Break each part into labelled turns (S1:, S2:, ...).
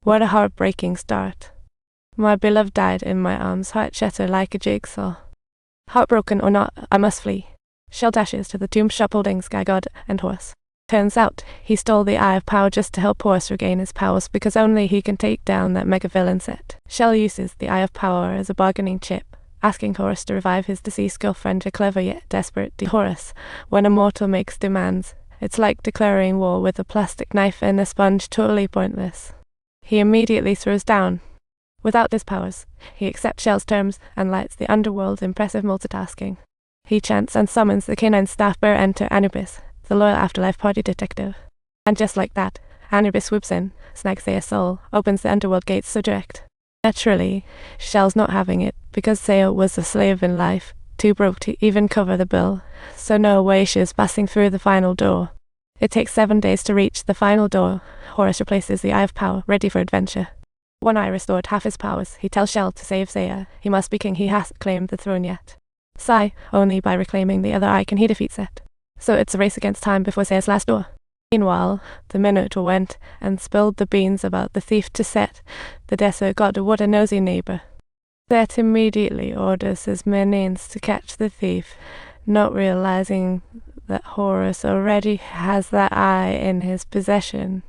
S1: What a heartbreaking start. My beloved died in my arms, heart shattered like a jigsaw. Heartbroken or not, I must flee. Shell dashes to the tomb shop holding Sky God and Horus. Turns out, he stole the Eye of Power just to help Horus regain his powers because only he can take down that mega villain set. Shell uses the Eye of Power as a bargaining chip, asking Horus to revive his deceased girlfriend, a clever yet desperate Horus. When a mortal makes demands, it's like declaring war with a plastic knife and a sponge, totally pointless. He immediately throws down. Without his powers, he accepts Shell's terms and lights the underworld, impressive multitasking. He chants and summons the canine staff bearer, enter Anubis, the loyal afterlife party detective. And just like that, Anubis swoops in, snags Thea's soul, opens the underworld gates so direct. Naturally, Shell's not having it, because Thea was a slave in life, too broke to even cover the bill, so no way she's passing through the final door. It takes 7 days to reach the final door. Horus replaces the Eye of Power, ready for adventure. One eye restored half his powers, he tells Shell to save Thea. He must be king, he hasn't claimed the throne yet. Sigh, only by reclaiming the other eye can he defeat Set. So it's a race against time before Thea's last door. Meanwhile, the Minotaur went and spilled the beans about the thief to Set, the desert god. What a nosy neighbor. Set immediately orders his minions to catch the thief, not realizing that Horus already has that eye in his possession.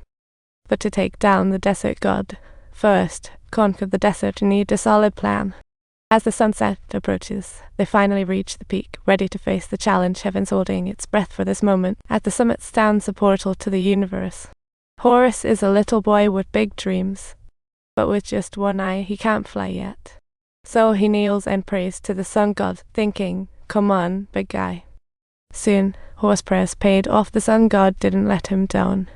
S1: But to take down the desert god, first, conquer the desert, need a solid plan. As the sunset approaches, they finally reach the peak, ready to face the challenge. Heaven's holding its breath for this moment. At the summit stands a portal to the universe. Horus is a little boy with big dreams, but with just one eye he can't fly yet. So he kneels and prays to the sun god, thinking, come on, big guy. Soon, Horus' prayers paid off. The sun god didn't let him down.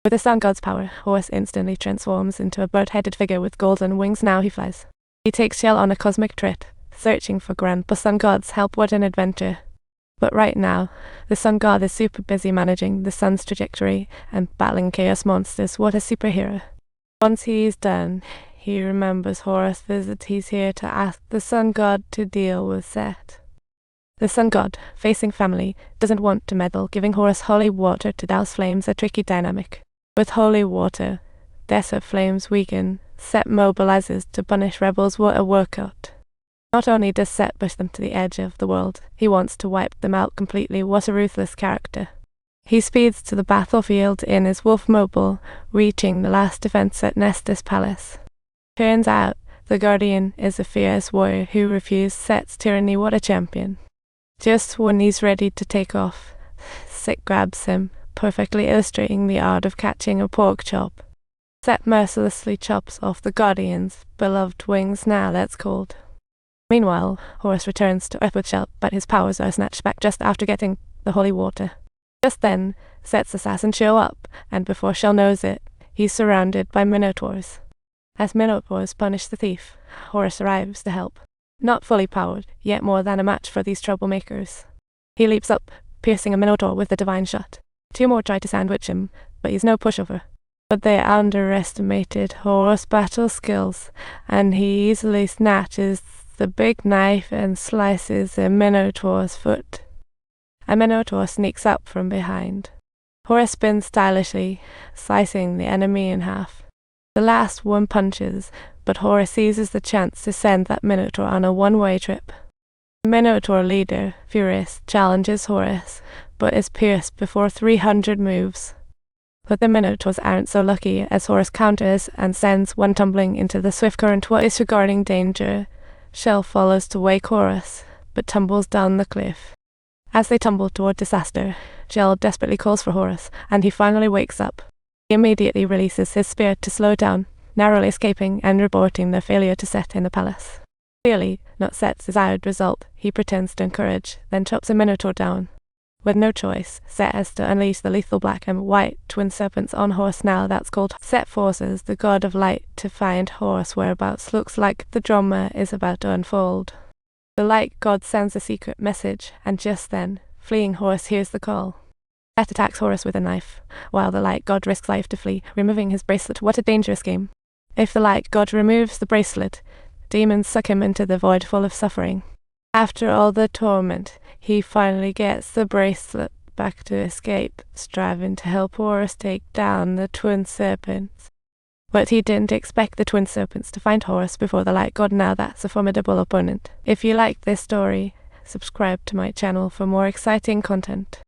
S1: With the sun god's power, Horus instantly transforms into a bird-headed figure with golden wings. Now he flies. He takes Shell on a cosmic trip, searching for Grandpa Sun God's help. What an adventure. But right now, the sun god is super busy managing the sun's trajectory and battling chaos monsters. What a superhero. Once he's done, he remembers Horus' visit. He's here to ask the sun god to deal with Set. The sun god, facing family, doesn't want to meddle, giving Horus holy water to douse flames, a tricky dynamic. With holy water, desert flames weaken. Set mobilizes to punish rebels. What a workout. Not only does Set push them to the edge of the world, he wants to wipe them out completely. What a ruthless character. He speeds to the battlefield in his wolf mobile, reaching the last defense at Nestor's palace. Turns out, the Guardian is a fierce warrior who refused Set's tyranny. What a champion. Just when he's ready to take off, Set grabs him, perfectly illustrating the art of catching a pork chop. Set mercilessly chops off the Guardian's beloved wings. Now that's cold. Meanwhile, Horus returns to Earth with Shell, but his powers are snatched back just after getting the holy water. Just then, Set's assassins show up, and before Shell knows it, he's surrounded by Minotaurs. As Minotaurs punish the thief, Horus arrives to help. Not fully powered, yet more than a match for these troublemakers. He leaps up, piercing a Minotaur with a divine shot. 2 more try to sandwich him, but he's no pushover. But they underestimated Horus' battle skills, and he easily snatches the big knife and slices a Minotaur's foot. A Minotaur sneaks up from behind. Horus spins stylishly, slicing the enemy in half. The last one punches, but Horus seizes the chance to send that Minotaur on a one-way trip. The Minotaur leader, furious, challenges Horus, but is pierced before 300 moves. But the Minotaurs aren't so lucky, as Horus counters and sends one tumbling into the swift current. What is regarding danger? Shell follows to wake Horus, but tumbles down the cliff. As they tumble toward disaster, Shell desperately calls for Horus, and he finally wakes up. He immediately releases his spear to slow down, narrowly escaping and reporting their failure to Set in the palace. Clearly, not Set's desired result, he pretends to encourage, then chops a Minotaur down. With no choice, Set has to unleash the lethal black and white twin serpents on Horus. Now that's cold. Set forces the god of light to find Horus' whereabouts. Looks like the drama is about to unfold. The light god sends a secret message, and just then, fleeing Horus hears the call. Set attacks Horus with a knife, while the light god risks life to flee, removing his bracelet. What a dangerous game. If the light god removes the bracelet, demons suck him into the void full of suffering. After all the torment, he finally gets the bracelet back to escape, striving to help Horus take down the twin serpents. But he didn't expect the twin serpents to find Horus before the light god. Now that's a formidable opponent. If you liked this story, subscribe to my channel for more exciting content.